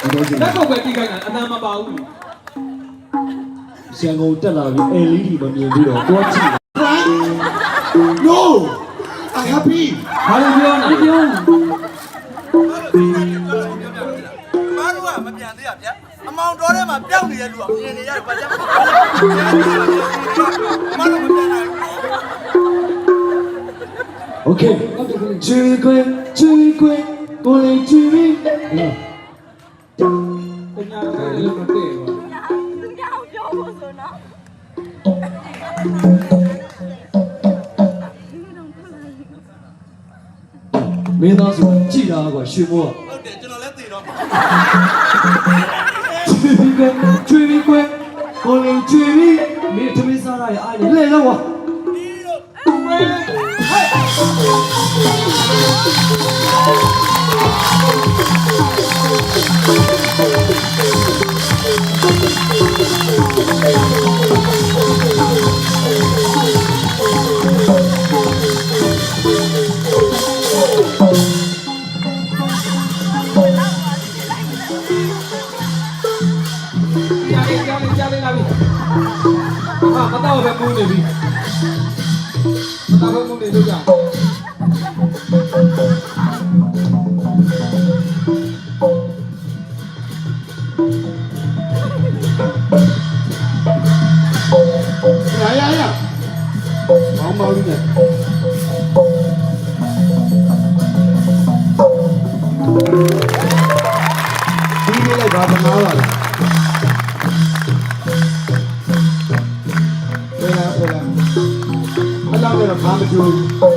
လက်ကုတ်ပဲတီးခိုင်းတာအနာမပါဘူးရန်ကုန်တက်လာပြီး LED မမြင်ဘူးတော့တွားကြည့် No I happy ဘာလို့ပြောနေပြောမားတို့ကမပြန်သေးရဗျာအမောင်တော်ထဲမှာပြောင်းနေတဲ့လူကမြင်နေရတယ်ဘာကြောင့်မားတို့မပြန်နိုင်ဘူး Okay ချွေခွေကိုလေးချွေပြီး ပညာလည်းမတည့်ဘူး သူများပြောဖို့ဆိုတော့ မင်းသားဆိုကြည်တာကွာရွှေမော ဟုတ်တယ်ကျွန်တော်လည်းသိတော့မှာ ချွေပြီးကိုလေးချွေပြီးမင်းသမီးစားရရဲ့အားလေလဲတော့ကွာ ကြားလေးလာပြီဟာမတော့ပဲပူးနေပြီမတော့ပဲပူးနေလို့ကြာ呀毛毛的呢ဒီလေးလိုက်ပါမနာပါလားအလောက်ကတော့ဘာမကြိုး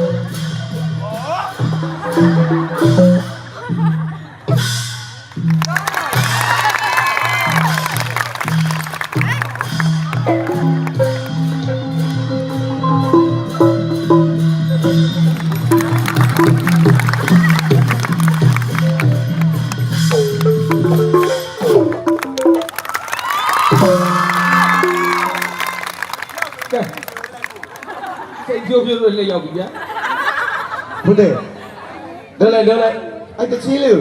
စိတ်ကြိုးပြလို့လက်ရောက်ပြီဗျာဟုတ်တယ်လဲအဲ့တချင်းလေး